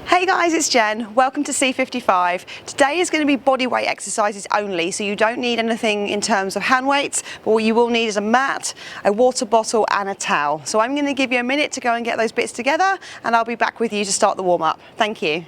Hey guys, it's Jen. Welcome to C55. Today is going to be body weight exercises only, so you don't need anything in terms of hand weights, but what you will need is a mat, a water bottle and a towel. So I'm going to give you a minute to go and get those bits together, and I'll be back with you to start the warm-up. Thank you.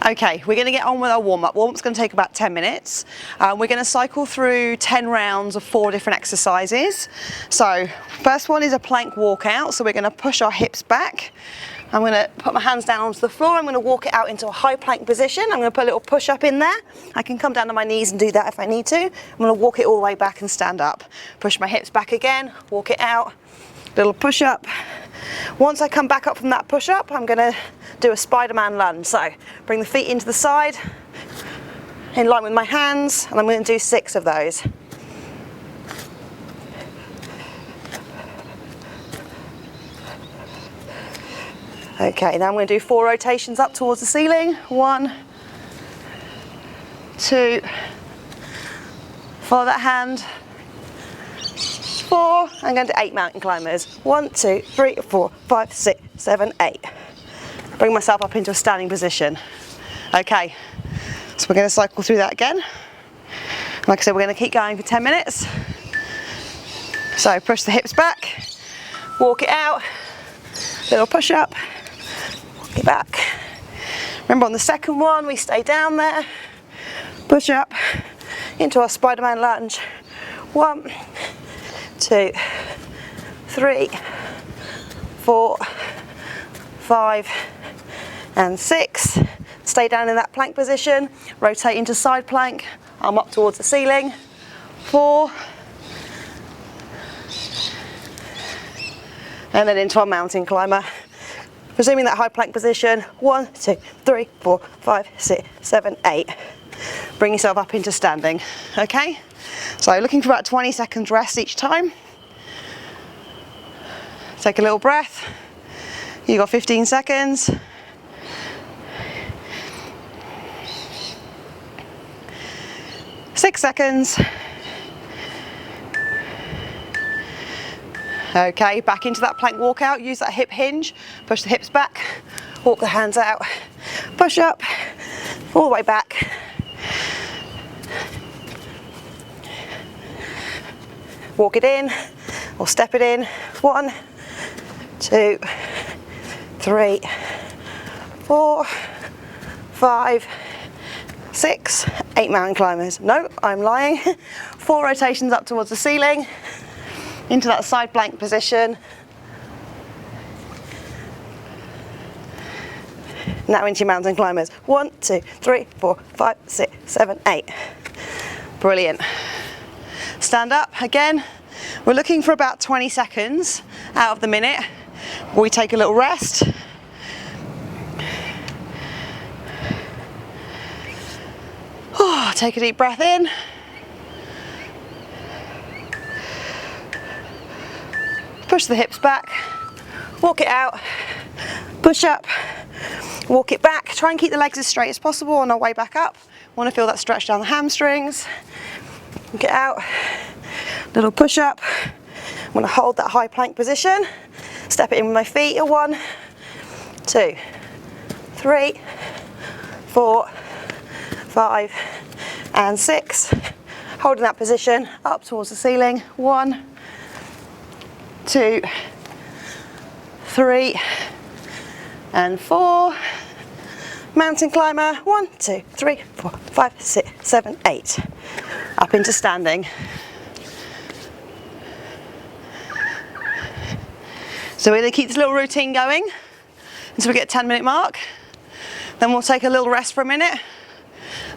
Okay, we're going to get on with our warm-up. Warm-up's going to take about 10 minutes. We're going to cycle through 10 rounds of 4 different exercises. So, first one is a plank walkout. So we're going to push our hips back. I'm going to put my hands down onto the floor. I'm going to walk it out into a high plank position. I'm going to put a little push-up in there. I can come down to my knees and do that if I need to. I'm going to walk it all the way back and stand up. Push my hips back again, walk it out, little push-up. Once I come back up from that push-up, I'm going to do a Spider-Man lunge. So bring the feet into the side, in line with my hands, and I'm going to do 6 of those. Okay, now I'm going to do 4 rotations up towards the ceiling. 1, 2, follow that hand. 4, I'm going to do 8 mountain climbers. 1, 2, 3, 4, 5, 6, 7, 8. Bring myself up into a standing position. Okay, so we're going to cycle through that again. Like I said, we're going to keep going for 10 minutes. So push the hips back, walk it out, little push up, walk it back. Remember on the second one, we stay down there, push up into our Spider-Man lunge. 1, 2, 3, 4, 5, and 6. Stay down in that plank position, rotate into side plank, arm up towards the ceiling. 4, and then into our mountain climber. Resuming that high plank position. 1, 2, 3, 4, 5, 6, 7, 8. Bring yourself up into standing. Okay? So looking for about 20 seconds rest each time. Take a little breath. You got 15 seconds. Six seconds. Okay, back into that plank walkout. Use that hip hinge. Push the hips back. Walk the hands out. Push up. All the way back. Walk it in or step it in. 1, 2, 3, 4, 5, 6, 8 mountain climbers. No, I'm lying. 4 rotations up towards the ceiling, into that side plank position. Now into your mountain climbers. 1, 2, 3, 4, 5, 6, 7, 8. Brilliant. Stand up again. We're looking for about 20 seconds out of the minute. We take a little rest. Oh, take a deep breath in. Push the hips back. Walk it out. Push up. Walk it back. Try and keep the legs as straight as possible on our way back up. Want to feel that stretch down the hamstrings. Walk it out. Little push up. I'm going to hold that high plank position. Step it in with my feet. 1, 2, 3, 4, 5, and 6. Holding that position up towards the ceiling. 1, 2, 3, and 4. Mountain climber, 1, 2, 3, 4, 5, 6, 7, 8. Up into standing. So we're going to keep this little routine going until we get a 10-minute mark. Then we'll take a little rest for a minute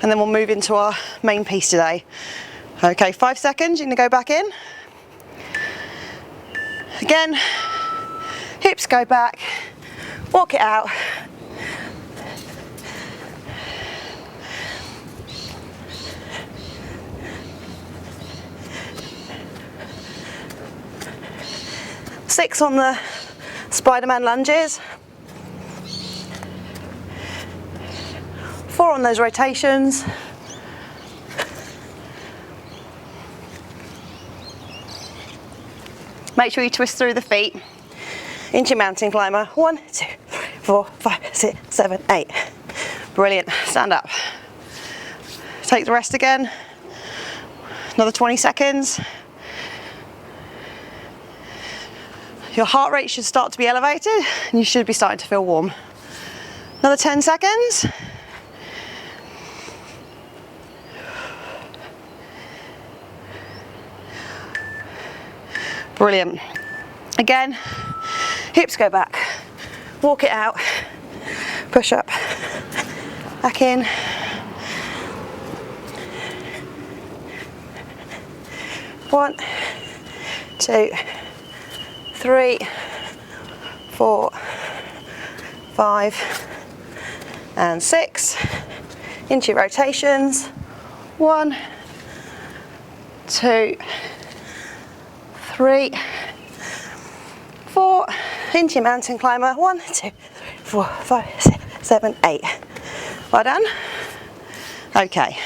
and then we'll move into our main piece today. Okay, 5 seconds, you're going to go back in. Again, hips go back, walk it out. Six on the Spider-Man lunges. 4 on those rotations. Make sure you twist through the feet. Into your mountain climber. 1, 2, 3, 4, 5, 6, 7, 8. Brilliant. Stand up. Take the rest again. Another 20 seconds. Your heart rate should start to be elevated and you should be starting to feel warm. Another 10 seconds. Brilliant. Again, hips go back, walk it out, push up, back in. One, 2, 3, 4, 5, and 6. Into your rotations. 1, 2, 3, 4. Into your mountain climber. 1, 2, 3, 4, 5, 6, 7, 8. Well done. Okay.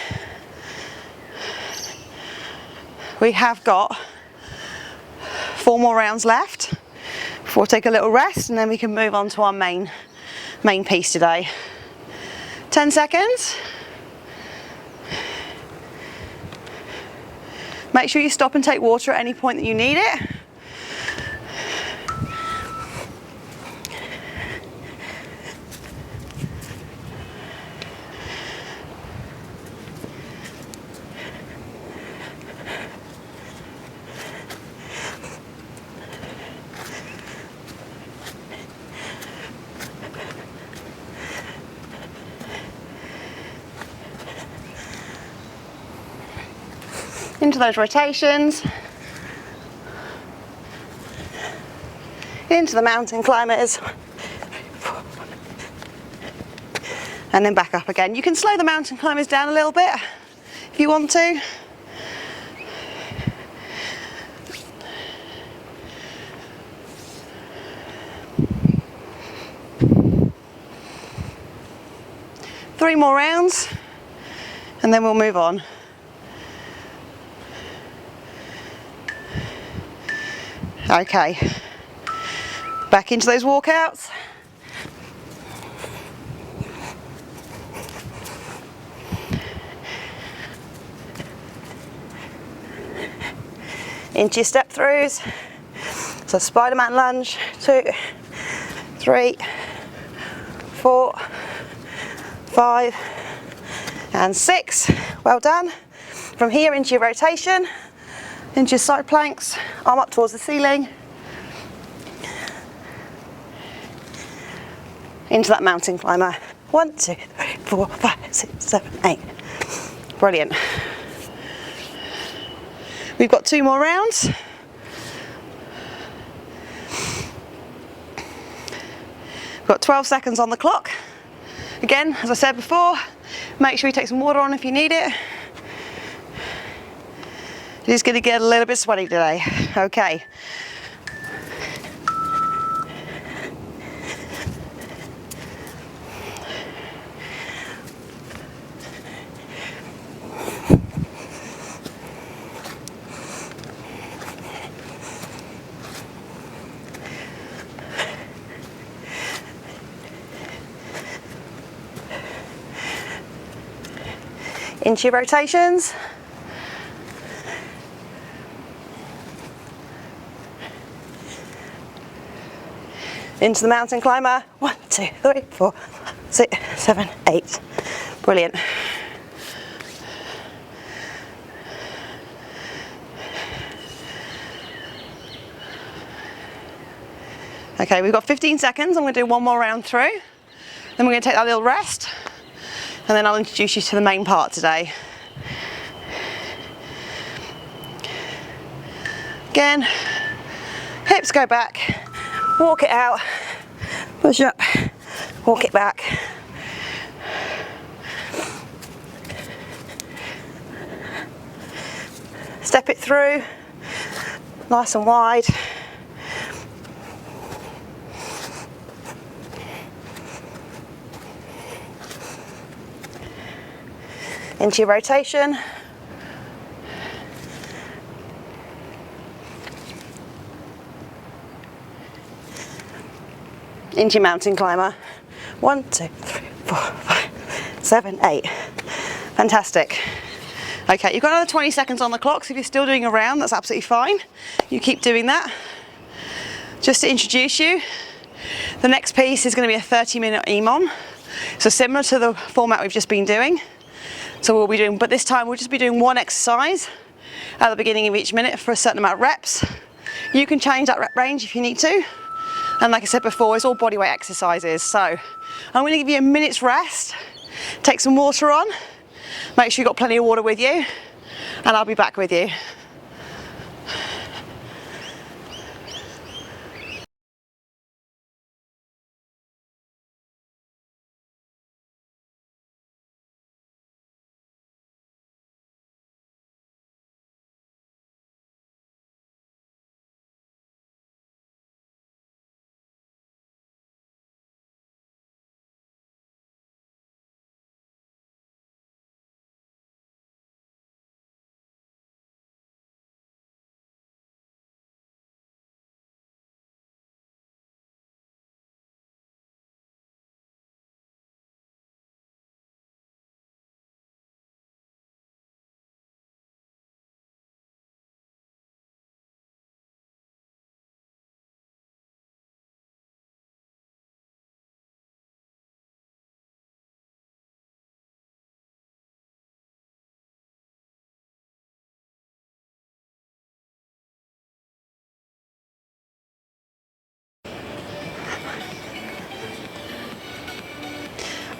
We have got 4 more rounds left before we'll take a little rest and then we can move on to our main piece today. 10 seconds. Make sure you stop and take water at any point that you need it. Into those rotations, into the mountain climbers, and then back up again. You can slow the mountain climbers down a little bit if you want to. Three more rounds, and then we'll move on. Okay, back into those walkouts. Into your step throughs. So Spider-Man lunge, 2, 3, 4, 5, and 6. Well done. From here into your rotation. Into your side planks, arm up towards the ceiling. Into that mountain climber. 1, 2, 3, 4, 5, 6, 7, 8. Brilliant. We've got 2 more rounds. We've got 12 seconds on the clock. Again, as I said before, make sure you take some water on if you need it. It is going to get a little bit sweaty today. Okay. Into your rotations. Into the mountain climber. 1, 2, 3, 4, 6, 7, 8. Brilliant. Okay, we've got 15 seconds. I'm going to do one more round through. Then we're going to take that little rest. And then I'll introduce you to the main part today. Again, hips go back, walk it out, push up, walk it back. Step it through, nice and wide. Into your rotation. Into your mountain climber. 1, 2, 3, 4, 5, 7, 8. Fantastic. Okay, you've got another 20 seconds on the clock, so if you're still doing a round, that's absolutely fine. You keep doing that. Just to introduce you, the next piece is going to be a 30-minute EMOM. So similar to the format we've just been doing. So we'll be doing, but this time we'll just be doing one exercise at the beginning of each minute for a certain amount of reps. You can change that rep range if you need to. And like I said before, it's all bodyweight exercises. So I'm going to give you a minute's rest. Take some water on. Make sure you've got plenty of water with you. And I'll be back with you.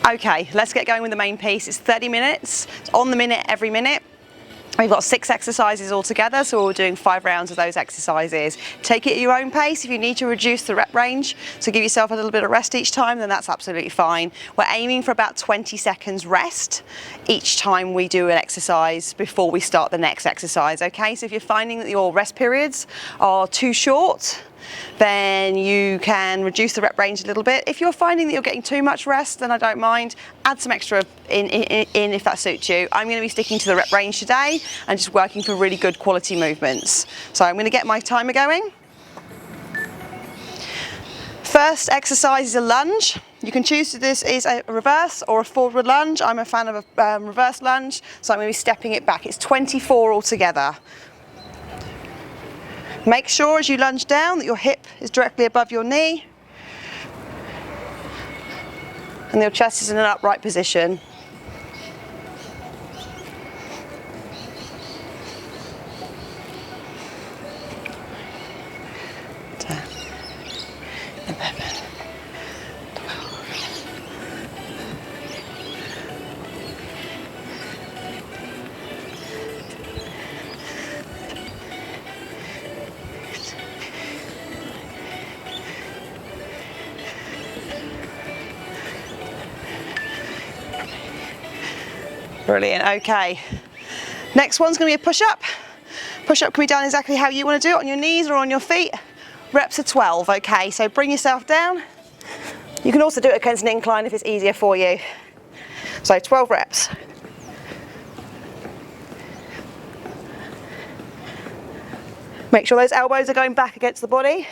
Okay, let's get going with the main piece. It's 30 minutes, it's on the minute every minute. We've got 6 exercises altogether, so we're doing 5 rounds of those exercises. Take it at your own pace. If you need to reduce the rep range, so give yourself a little bit of rest each time, then that's absolutely fine. We're aiming for about 20 seconds rest each time we do an exercise before we start the next exercise, okay? So if you're finding that your rest periods are too short, then you can reduce the rep range a little bit. If you're finding that you're getting too much rest, then I don't mind. Add some extra in if that suits you. I'm going to be sticking to the rep range today and just working for really good quality movements. So I'm going to get my timer going. First exercise is a lunge. You can choose to do this is a reverse or a forward lunge. I'm a fan of a reverse lunge, so I'm going to be stepping it back. It's 24 altogether. Make sure as you lunge down that your hip is directly above your knee and your chest is in an upright position. Brilliant, okay. Next one's going to be a push-up. Push-up can be done exactly how you want to do it, on your knees or on your feet. Reps are 12, okay, so bring yourself down. You can also do it against an incline if it's easier for you. So 12 reps. Make sure those elbows are going back against the body.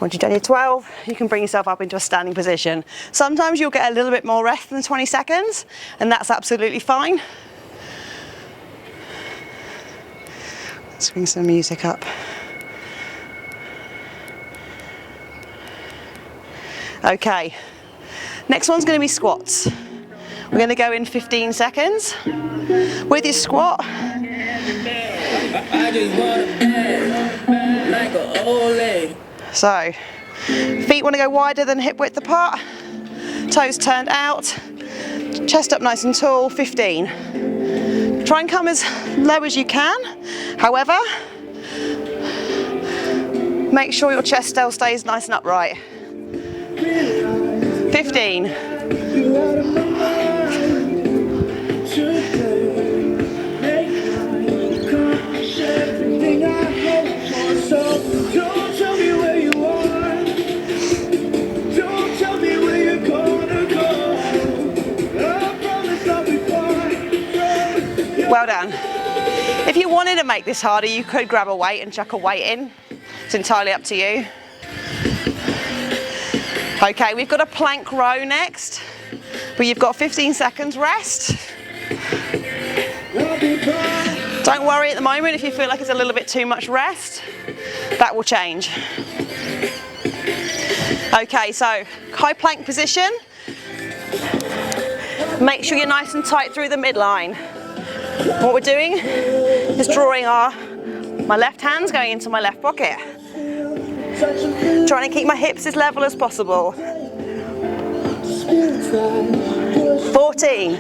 Once you've done your 12, you can bring yourself up into a standing position. Sometimes you'll get a little bit more rest than 20 seconds, and that's absolutely fine. Let's bring some music up. Okay, next one's going to be squats. We're going to go in 15 seconds. With your squat, so feet want to go wider than hip width apart, toes turned out, chest up nice and tall, 15. Try and come as low as you can, however, make sure your chest still stays nice and upright. 15. Well done. If you wanted to make this harder, you could grab a weight and chuck a weight in. It's entirely up to you. Okay, we've got a plank row next, but you've got 15 seconds rest. Don't worry at the moment if you feel like it's a little bit too much rest. That will change. Okay, so high plank position. Make sure you're nice and tight through the midline. What we're doing is drawing my left hand's going into my left pocket. Trying to keep my hips as level as possible. 14.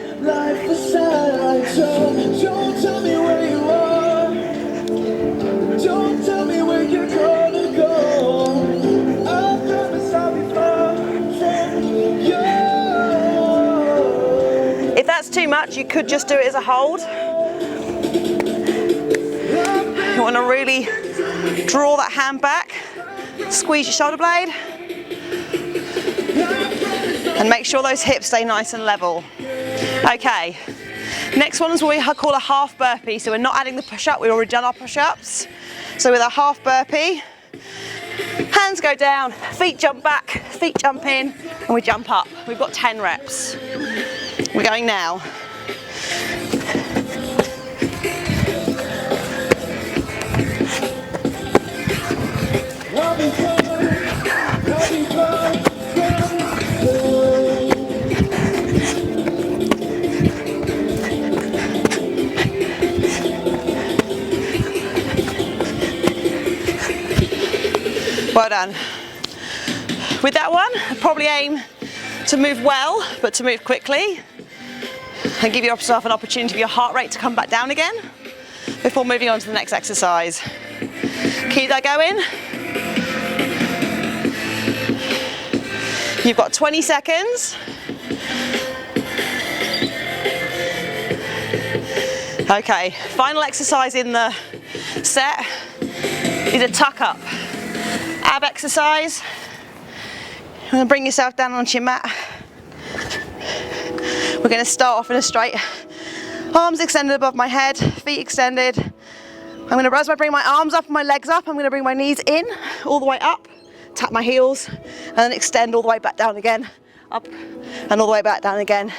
If that's too much, you could just do it as a hold. You want to really draw that hand back, squeeze your shoulder blade, and make sure those hips stay nice and level. Okay, next one is what we call a half burpee. So we're not adding the push-up, we've already done our push-ups. So with a half burpee, hands go down, feet jump back, feet jump in, and we jump up. We've got 10 reps. We're going now. Well done. With that one, I'd probably aim to move well, but to move quickly, and give yourself an opportunity for your heart rate to come back down again before moving on to the next exercise. Keep that going. You've got 20 seconds. Okay, final exercise in the set is a tuck up. Ab exercise. You're going to bring yourself down onto your mat. We're going to start off in a straight, arms extended above my head, feet extended. I'm going to, as I bring my arms up and my legs up, I'm going to bring my knees in, all the way up, tap my heels, and then extend all the way back down again, up, and all the way back down again.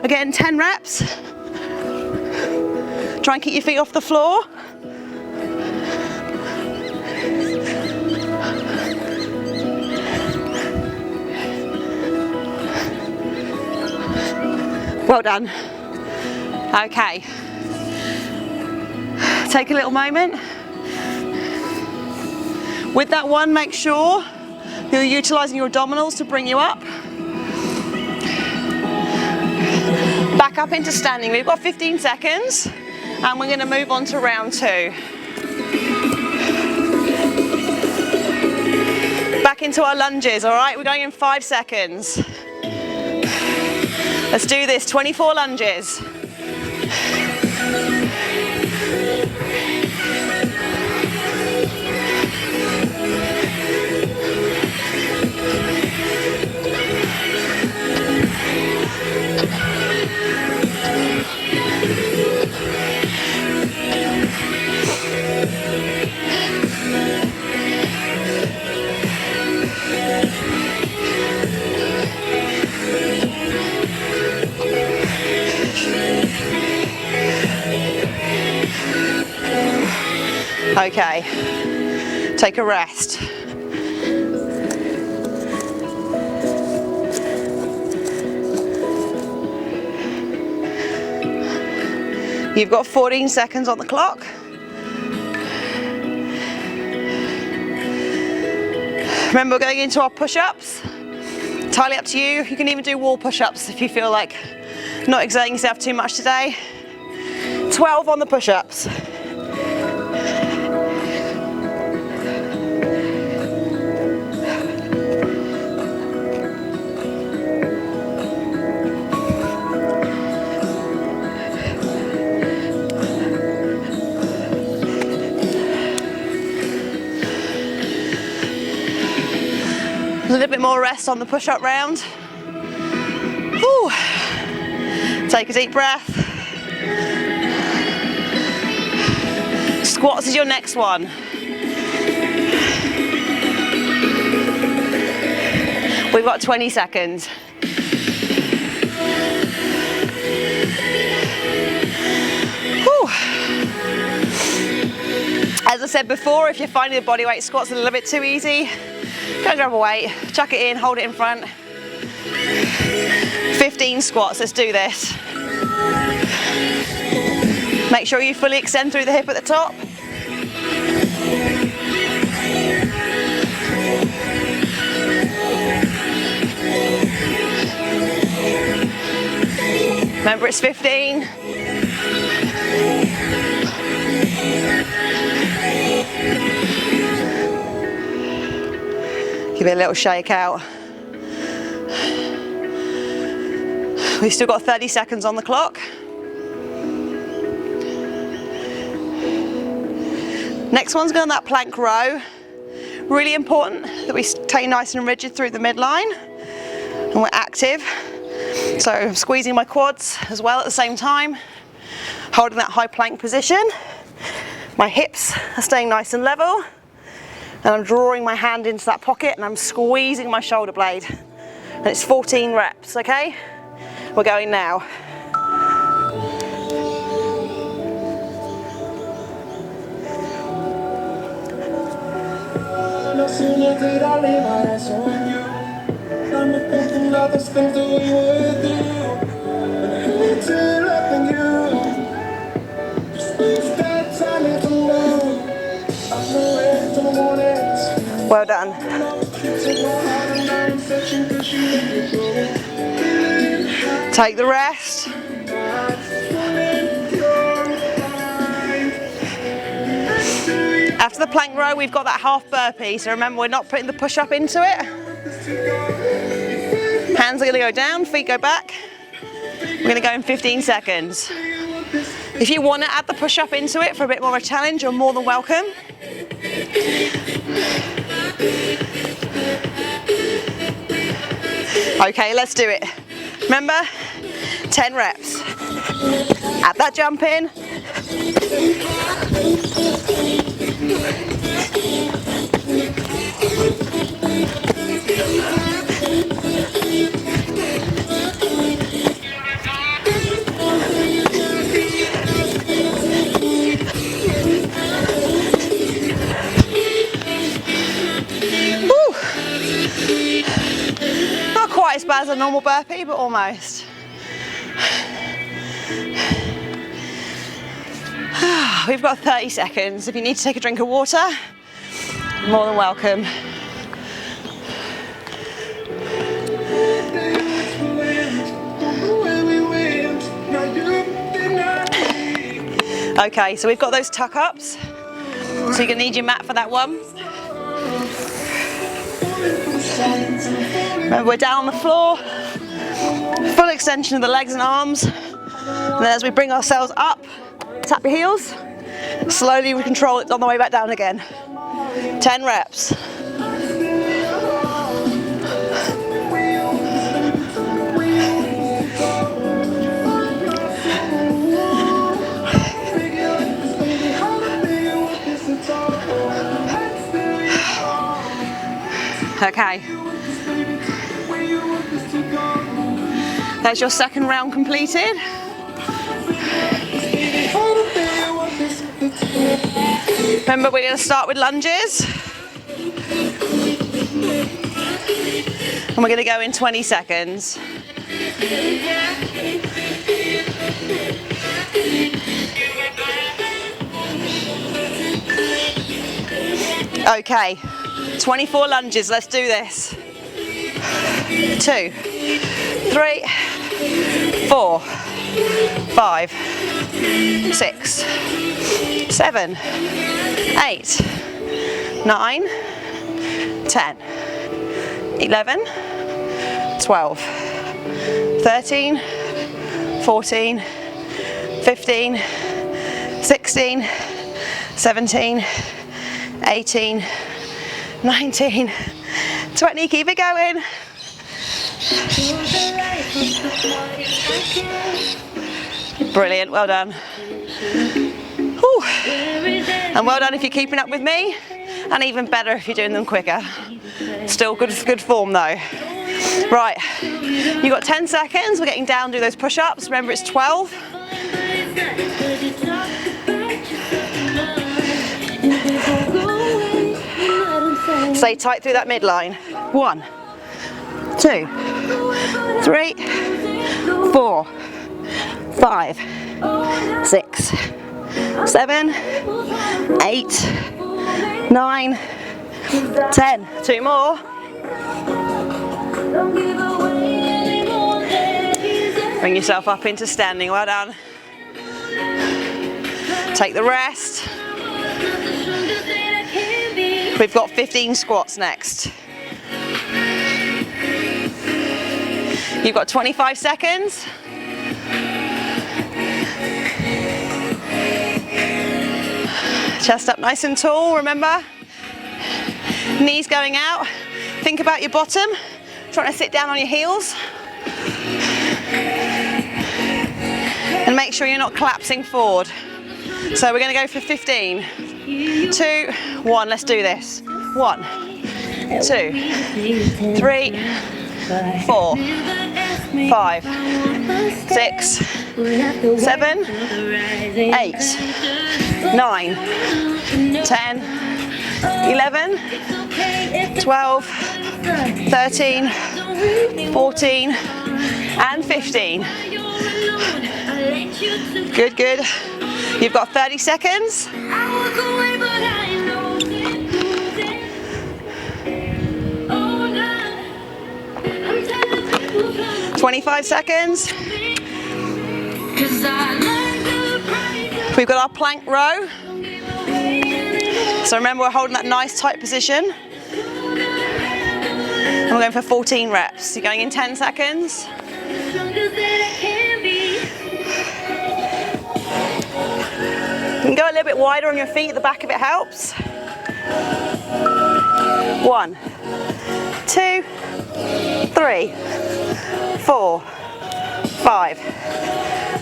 Again, 10 reps. Try and keep your feet off the floor. Well done. Okay. Take a little moment. With that one, make sure you're utilising your abdominals to bring you up. Back up into standing. We've got 15 seconds and we're going to move on to round 2. Back into our lunges, all right? We're going in 5 seconds. Let's do this, 24 lunges. Okay, take a rest. You've got 14 seconds on the clock. Remember, we're going into our push-ups. Entirely up to you. You can even do wall push-ups if you feel like not exerting yourself too much today. 12 on the push-ups. A little bit more rest on the push-up round. Whew. Take a deep breath. Squats is your next one. We've got 20 seconds. Whew. As I said before, if you're finding the bodyweight squats a little bit too easy, go grab a weight, chuck it in, hold it in front. 15 squats, let's do this. Make sure you fully extend through the hip at the top. Remember, it's 15. Give it a little shake out. We've still got 30 seconds on the clock. Next one's going on that plank row. Really important that we stay nice and rigid through the midline and we're active. So I'm squeezing my quads as well at the same time, holding that high plank position. My hips are staying nice and level. And I'm drawing my hand into that pocket and I'm squeezing my shoulder blade. And it's 14 reps, okay? We're going now. No sooner did I lay my eyes on you, I'm thinking of the things that we would do. And I hate to loving you. Just leave that time into me. I'm away till the morning. Well done. Take the rest. After the plank row, we've got that half burpee. So remember, we're not putting the push-up into it. Hands are going to go down, feet go back. We're going to go in 15 seconds. If you want to add the push-up into it for a bit more of a challenge, you're more than welcome. Okay, let's do it. Remember, 10 reps. Add that jump in. Not quite as bad as a normal burpee, but almost. We've got 30 seconds. If you need to take a drink of water, more than welcome. Okay, so we've got those tuck ups. So you're gonna need your mat for that one. Remember, we're down on the floor. Full extension of the legs and arms. And then as we bring ourselves up, tap your heels. Slowly we control it on the way back down again. 10 reps. Okay. There's your second round completed. Remember, we're going to start with lunges. And we're going to go in 20 seconds. Okay, 24 lunges, let's do this. 2, 3, 4, 5, 6, 7, 8, 9, 10, 11, 12, 13, 14, 15, 16, 17, 18, 19, 20, keep it going. Brilliant, well done. Whew. And well done if you're keeping up with me, and even better if you're doing them quicker. Still good form though. Right, you've got 10 seconds, we're getting down to do those push-ups. Remember, it's 12. Stay tight through that midline. 1, 2, 3, 4, 5, 6, 7, 8, 9, 10. 2 more. Bring yourself up into standing, well done. Take the rest. We've got 15 squats next. You've got 25 seconds. Chest up nice and tall, remember? Knees going out. Think about your bottom. Trying to sit down on your heels. And make sure you're not collapsing forward. So we're going to go for 15. 2, 1, let's do this. 1, 2, 3, 4, 5, 6, 7, 8, 9, 10, 11, 12, 13, 14, and 15. Good, good. You've got 30 seconds. 25 seconds. We've got our plank row. So remember, we're holding that nice tight position. And we're going for 14 reps. You're going in 10 seconds. You can go a little bit wider on your feet, at the back of it helps. 1, 2, 3, 4, 5,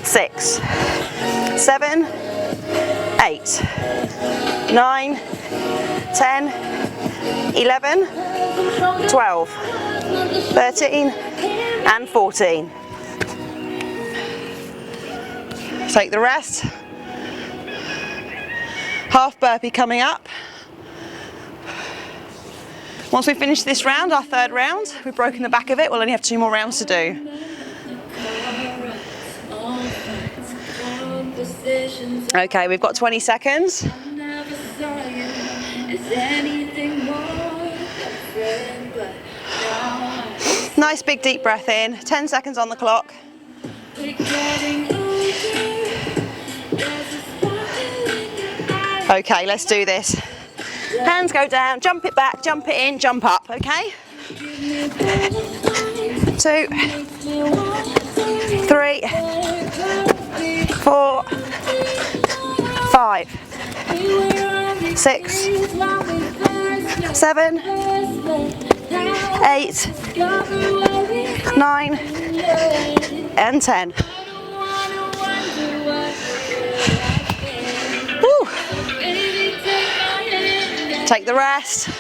6, 7, 8, 9, 10, 11, 12, 13, and 14. Take the rest. Half burpee coming up. Once we finish this round, our third round, we've broken the back of it, we'll only have 2 more rounds to do. Okay, we've got 20 seconds. Nice big deep breath in, 10 seconds on the clock. Okay, let's do this. Hands go down, jump it back, jump it in, jump up, okay? 2, 3, 4, 5, 6, 7, 8, 9, and 10. Woo. Take the rest. A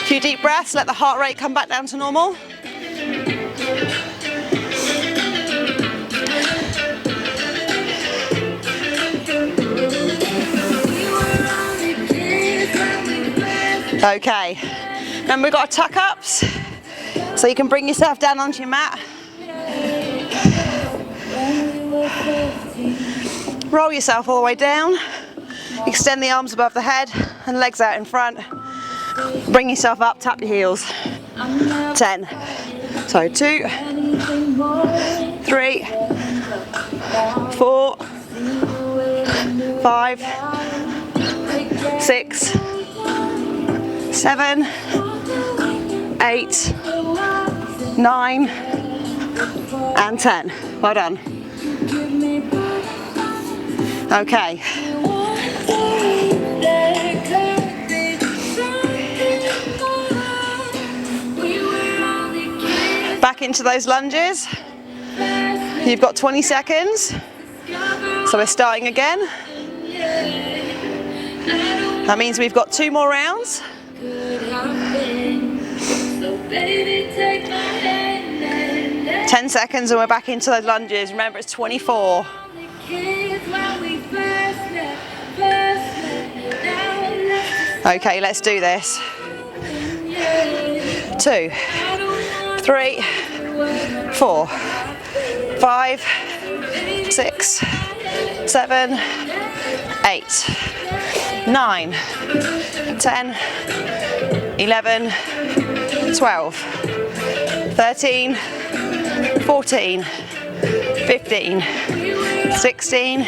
few deep breaths, let the heart rate come back down to normal. Okay, remember we've got our tuck ups, so you can bring yourself down onto your mat. Roll yourself all the way down, extend the arms above the head and legs out in front. Bring yourself up, tap your heels. 10. So 2, 3, 4, 5, 6, 7, 8, 9, and 10. Well done. Okay. Back into those lunges. You've got 20 seconds. So we're starting again. That means we've got 2 more rounds. 10 seconds and we're back into those lunges. Remember, it's 24. Okay, let's do this. 2, 3, 4, 5, 6, 7, 8, 9, 10, 11, 12, 13, 14, 15, 16,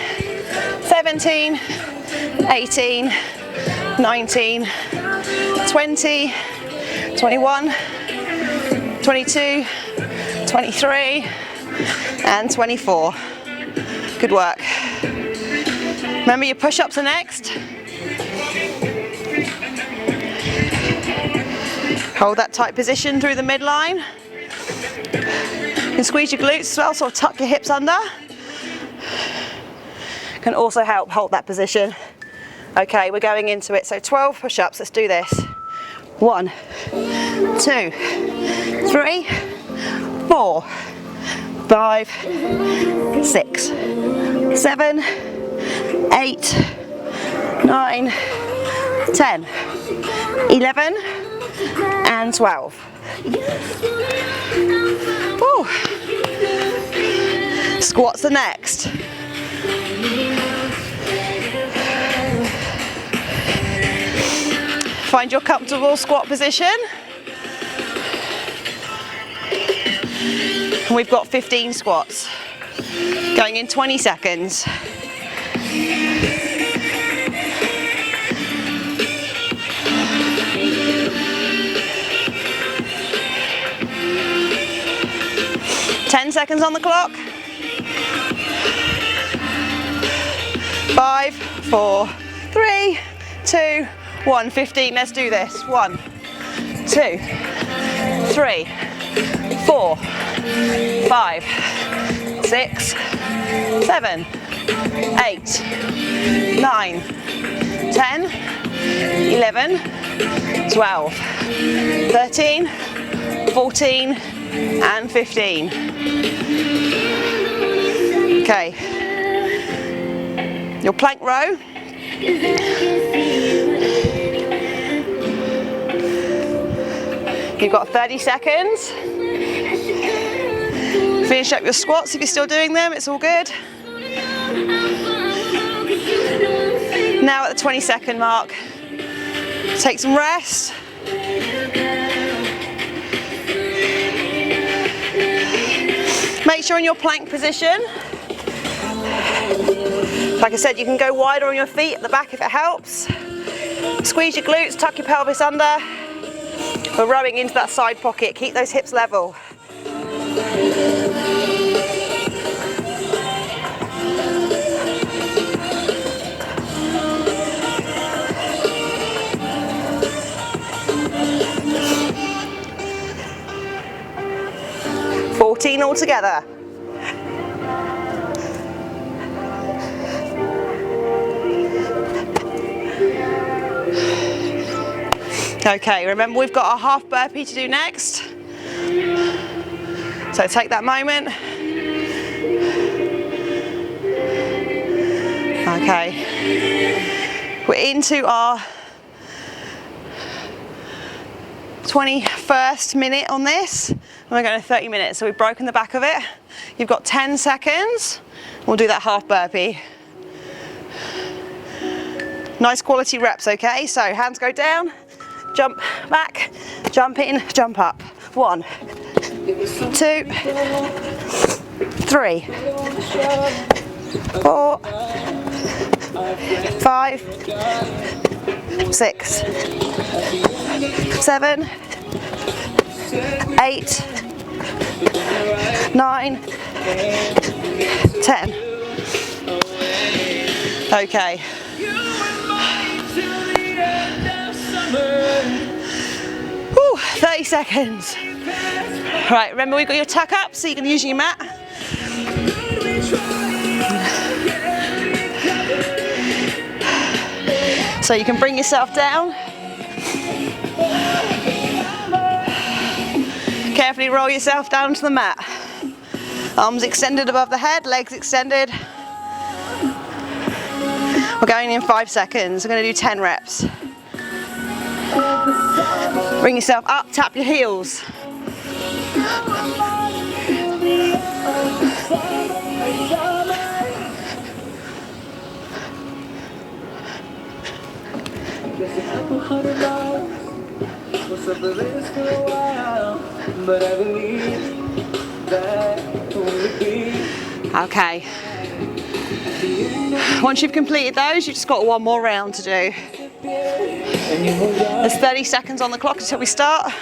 17, 18, 19, 20, 21, 22, 23, and 24. Good work. Remember, your push-ups are next. Hold that tight position through the midline. You can squeeze your glutes as well, so tuck your hips under. Can also help hold that position. Okay, we're going into it. So 12 push-ups, let's do this. 1, 2, 3, 4, 5, 6, 7, 8, 9, 10, 11, and 12. Woo. Squats are next. Find your comfortable squat position. And we've got 15 squats. Going in 20 seconds. Ten seconds on the clock. 5, 4, 3, 2, 1. 15. Let's do this. 1, 2, 3, 4, 5, 6, 7, 8, 9, 10, 11, 12, 13, 14, and 15. Okay. Your plank row. You've got 30 seconds. Finish up your squats if you're still doing them, it's all good. Now at the 20-second mark, take some rest. Make sure in your plank position. Like I said, you can go wider on your feet at the back if it helps. Squeeze your glutes, tuck your pelvis under. We're rowing into that side pocket. Keep those hips level. All together. Okay, remember we've got our half burpee to do next. So take that moment. Okay. We're into our 21st minute on this, and we're going to 30 minutes. So we've broken the back of it. You've got 10 seconds. We'll do that half burpee. Nice quality reps, okay? So hands go down, jump back, jump in, jump up. 1, 2, 3, 4, 5, 6, 7, 8, 9, 10. Okay. Whew, 30 seconds. Right, remember we've got your tuck up so you can use your mat. So you can bring yourself down. Carefully roll yourself down to the mat. Arms extended above the head, legs extended. We're going in 5 seconds. We're going to do 10 reps. Bring yourself up, tap your heels. Okay. Once you've completed those, you've just got one more round to do. There's 30 seconds on the clock until we start.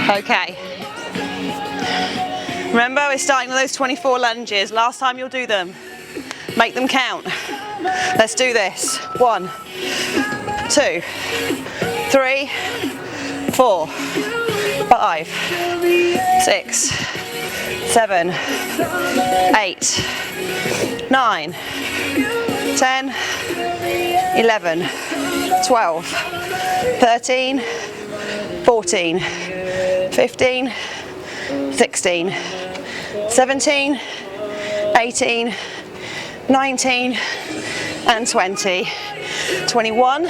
Okay. Remember, we're starting with those 24 lunges. Last time you'll do them. Make them count. Let's do this. 1, 2, 3, 4, 5, 6, 7, 8, 9, 10, 11, 12, 13, 14, 15, 16, 17, 18, 19 and 20, 21,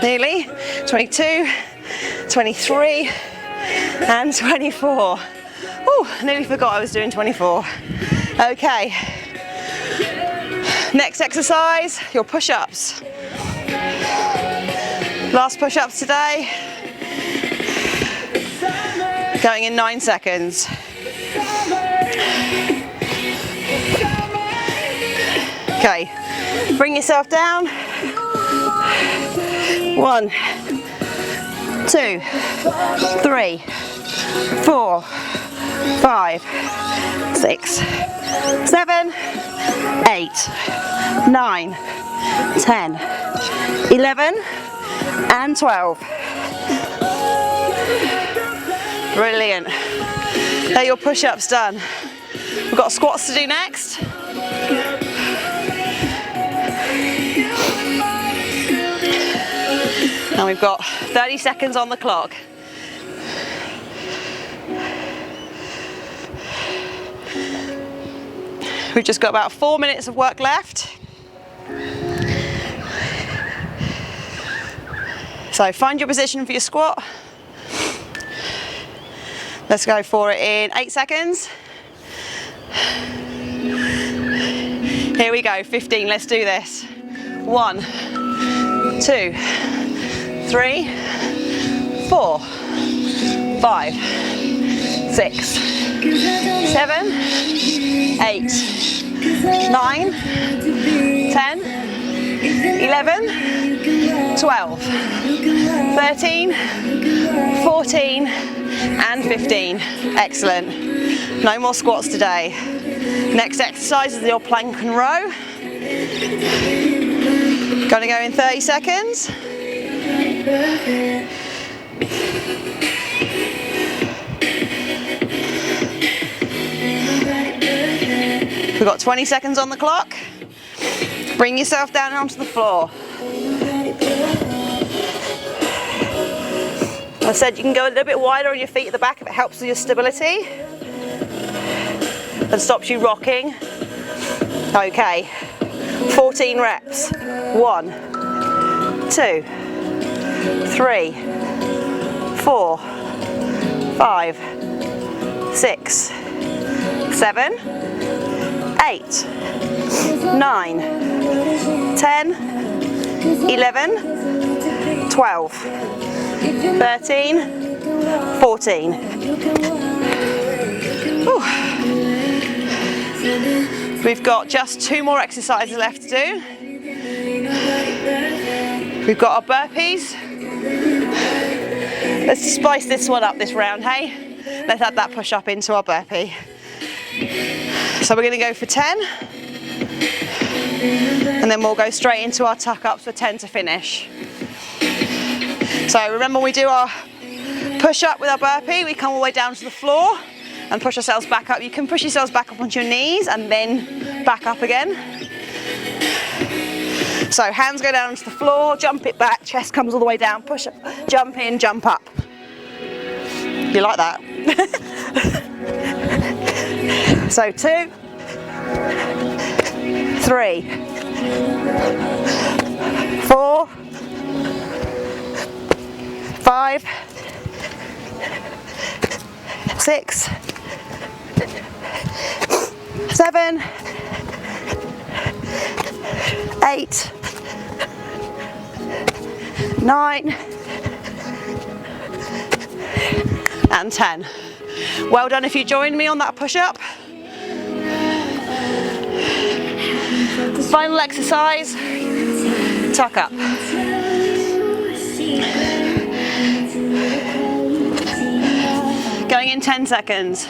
nearly, 22, 23 and 24. Ooh, nearly forgot I was doing 24. Okay, next exercise, your push-ups. Last push-ups today, going in 9 seconds. Okay, bring yourself down. 1, 2, 3, 4, 5, 6, 7, 8, 9, 10, 11 and 12. Brilliant. There are your push-ups done. We've got squats to do next. And we've got 30 seconds on the clock. We've just got about 4 minutes of work left. So find your position for your squat. Let's go for it in 8 seconds. Here we go, 15, let's do this. 1, 2, 3, 4, 5, 6, 7, 8, 9, 10, 11, 12, 13, 14 and 15. Excellent. No more squats today. Next exercise is your plank and row. Gonna go in 30 seconds. We've got 20 seconds on the clock. Bring yourself down onto the floor. I said you can go a little bit wider on your feet at the back if it helps with your stability and stops you rocking. Okay, 14 reps. 1, 2, 3, 4, 5, 6, 7, 8, 9, 10, 11, 12, 13, 14. Whew. We've got just 2 more exercises left to do. We've got our burpees. Let's spice this one up this round, hey? Let's add that push up into our burpee. So we're going to go for 10. And then we'll go straight into our tuck ups for 10 to finish. So remember, when we do our push up with our burpee, we come all the way down to the floor and push ourselves back up. You can push yourselves back up onto your knees and then back up again. So hands go down to the floor, jump it back, chest comes all the way down, push up, jump in, jump up. You like that? So 2, 3, 4, 5, 6, 7, 8, 9, and 10. Well done if you joined me on that push-up. Final exercise, tuck up. Going in 10 seconds.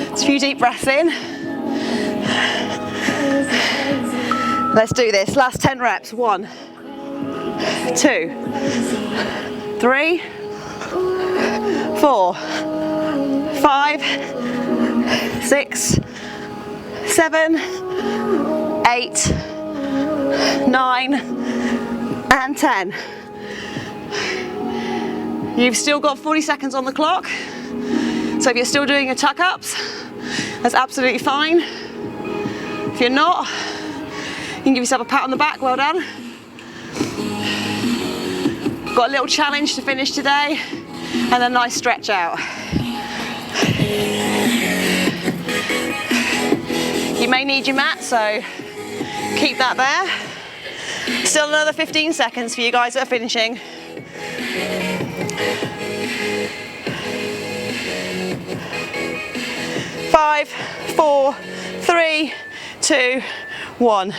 Just a few deep breaths in. Let's do this. Last 10 reps. 1, 2, 3, 4, 5, 6, 7, 8, 9, and 10. You've still got 40 seconds on the clock. So if you're still doing your tuck ups, that's absolutely fine. If you're not, you can give yourself a pat on the back, well done. Got a little challenge to finish today and a nice stretch out. You may need your mat, so keep that there. Still another 15 seconds for you guys that are finishing. Five, 4, 3, 2, 1.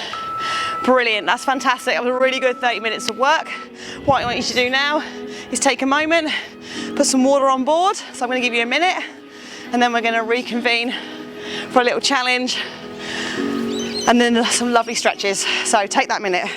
Brilliant, that's fantastic. That was a really good 30 minutes of work. What I want you to do now is take a moment, put some water on board. So I'm going to give you a minute, and then we're going to reconvene for a little challenge, and then some lovely stretches. So take that minute.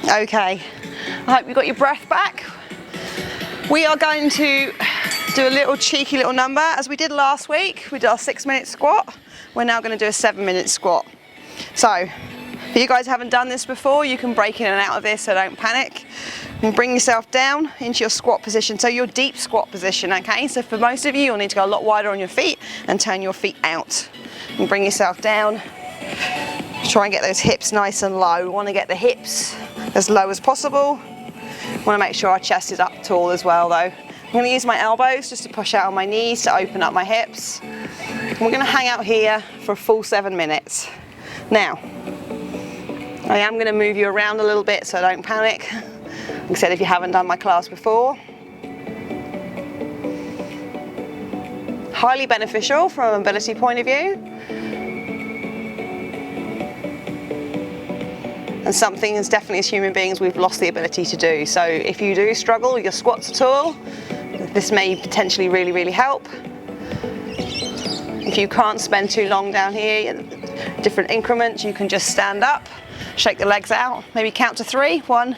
Okay, I hope you got your breath back. We are going to do a little cheeky little number. As we did last week, we did our 6-minute squat. We're now going to do a 7-minute squat. So, if you guys haven't done this before, you can break in and out of this, so don't panic. And bring yourself down into your squat position, so your deep squat position, okay? So for most of you, you'll need to go a lot wider on your feet and turn your feet out. And bring yourself down. Try and get those hips nice and low. We want to get the hips as low as possible. We want to make sure our chest is up tall as well though. I'm going to use my elbows just to push out on my knees to open up my hips. And we're going to hang out here for a full 7 minutes. Now, I am going to move you around a little bit, so don't panic. Like I said, if you haven't done my class before. Highly beneficial from a mobility point of view. And something is definitely, as human beings, we've lost the ability to do. So if you do struggle with your squats at all, this may potentially really, really help. If you can't spend too long down here, different increments, you can just stand up, shake the legs out, maybe count to 3. 1,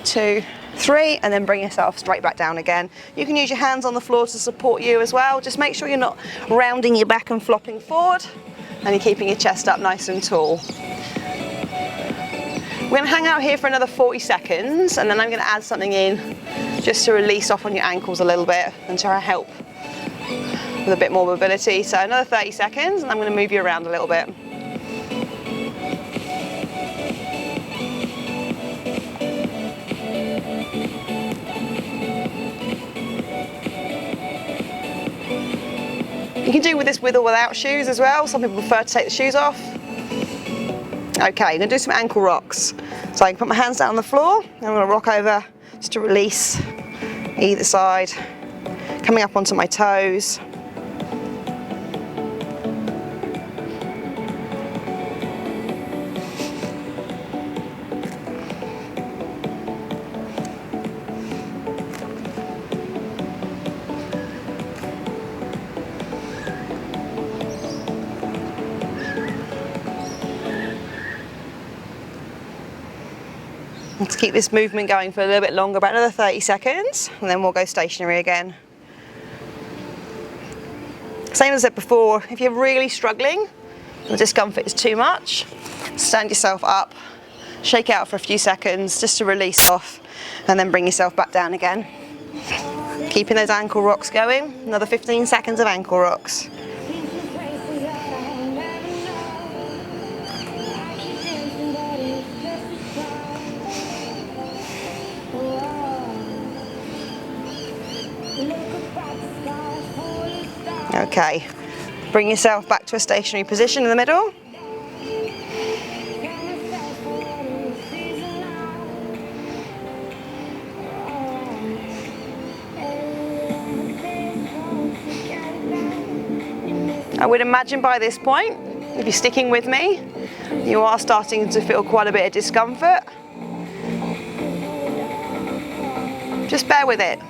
2, 3, and then bring yourself straight back down again. You can use your hands on the floor to support you as well. Just make sure you're not rounding your back and flopping forward, and you're keeping your chest up nice and tall. We're going to hang out here for another 40 seconds, and then I'm going to add something in just to release off on your ankles a little bit and try to help with a bit more mobility. So another 30 seconds, and I'm going to move you around a little bit. You can do with this with or without shoes as well. Some people prefer to take the shoes off. Okay, I'm going to do some ankle rocks. So I can put my hands down on the floor, and I'm going to rock over just to release either side, coming up onto my toes. Let's keep this movement going for a little bit longer, about another 30 seconds, and then we'll go stationary again. Same as I said before, if you're really struggling, the discomfort is too much, stand yourself up, shake out for a few seconds just to release off, and then bring yourself back down again. Keeping those ankle rocks going, another 15 seconds of ankle rocks. Okay, bring yourself back to a stationary position in the middle. I would imagine by this point, if you're sticking with me, you are starting to feel quite a bit of discomfort. Just bear with it.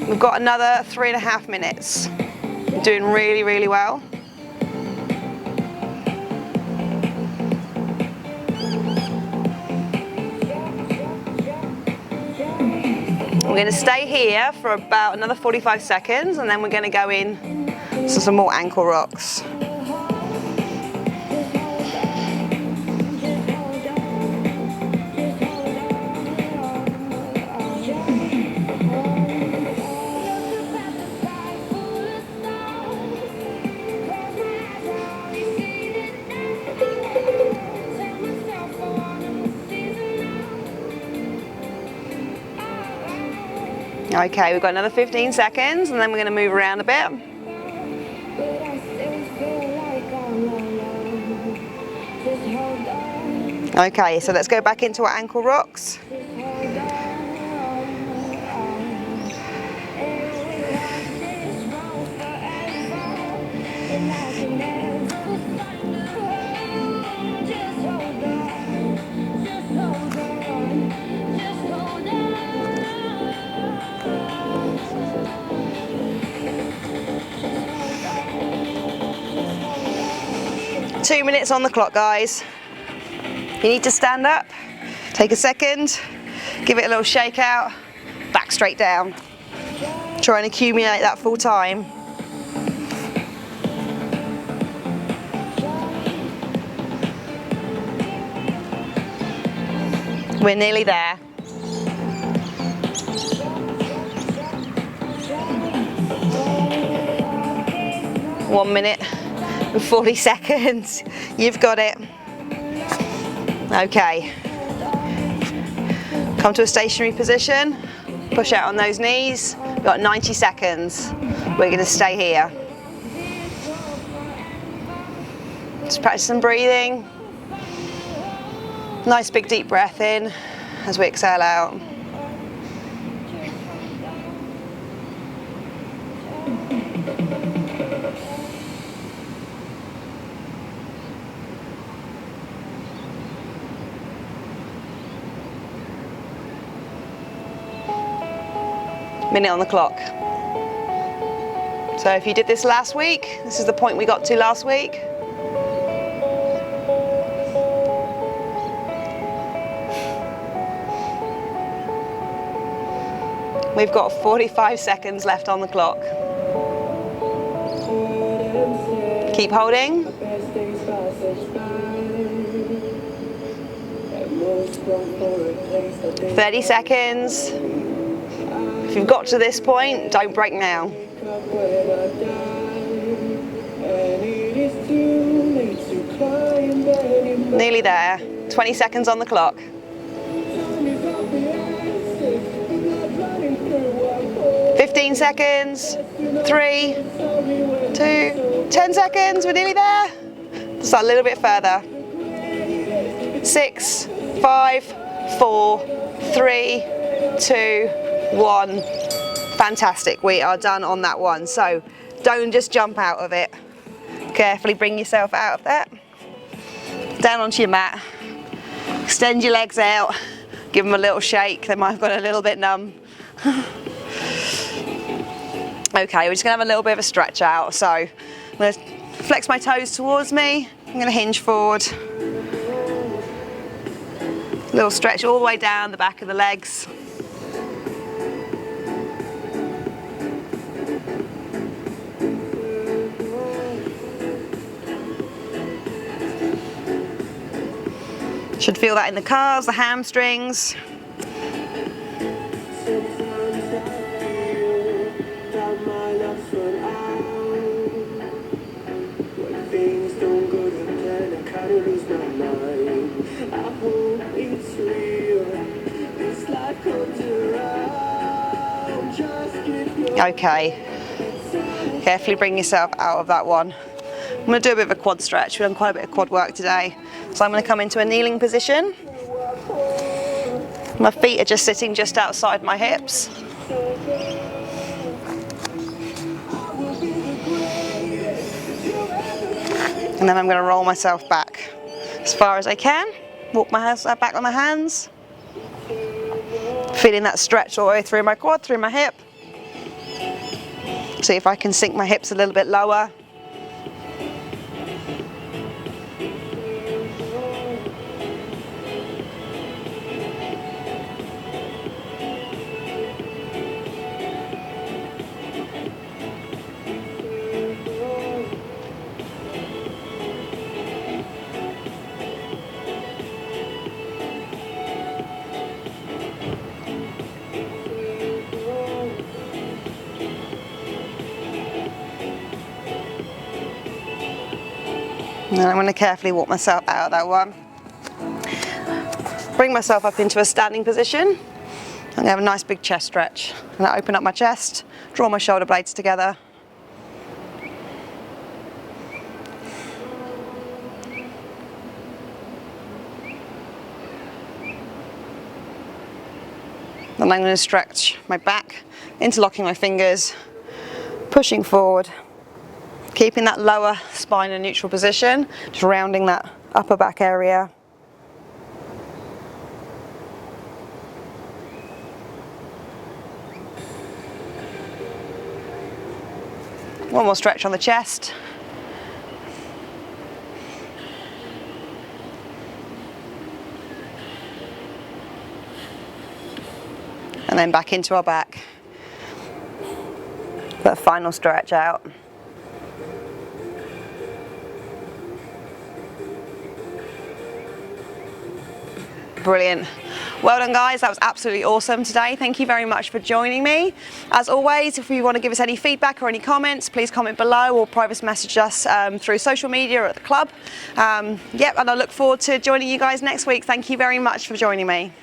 We've got another 3.5 minutes. You're doing really, really well. We're going to stay here for about another 45 seconds, and then we're going to go in to some more ankle rocks. Okay, we've got another 15 seconds, and then we're going to move around a bit. Okay, so let's go back into our ankle rocks. Two minutes on the clock, guys. You need to stand up, take a second, give it a little shake out, back straight down. Try and accumulate that full time. We're nearly there. One minute and 40 seconds. You've got it. Okay. Come to a stationary position. Push out on those knees. We've got 90 seconds. We're going to stay here. Just practice some breathing. Nice big deep breath in as we exhale out. Minute on the clock. So if you did this last week, this is the point we got to last week. We've got 45 seconds left on the clock. Keep holding. 30 seconds. If you've got to this point, don't break now. Nearly there. 20 seconds on the clock. 15 seconds. 3, 2, 10 seconds. We're nearly there. Just a little bit further. 6, 5, 4, 3, 2, 1. Fantastic. We are done on that one. So don't just jump out of it. Carefully bring yourself out of that. Down onto your mat. Extend your legs out. Give them a little shake. They might have got a little bit numb. Okay, we're just going to have a little bit of a stretch out. So I'm going to flex my toes towards me. I'm going to hinge forward. A little stretch all the way down the back of the legs. Should feel that in the calves, the hamstrings. Okay, carefully bring yourself out of that one. I'm going to do a bit of a quad stretch. We've done quite a bit of quad work today. So I'm going to come into a kneeling position. My feet are just sitting just outside my hips. And then I'm going to roll myself back as far as I can. Walk my hands back on my hands. Feeling that stretch all the way through my quad, through my hip. See if I can sink my hips a little bit lower. And then I'm going to carefully walk myself out of that one. Bring myself up into a standing position. I'm going to have a nice big chest stretch. And I open up my chest, draw my shoulder blades together. Then I'm going to stretch my back, interlocking my fingers, pushing forward. Keeping that lower spine in neutral position, just rounding that upper back area. One more stretch on the chest. And then back into our back. That final stretch out. Brilliant. Well done, guys. That was absolutely awesome today. Thank you very much for joining me. As always, if you want to give us any feedback or any comments, please comment below or private message us through social media or at the club. And I look forward to joining you guys next week. Thank you very much for joining me.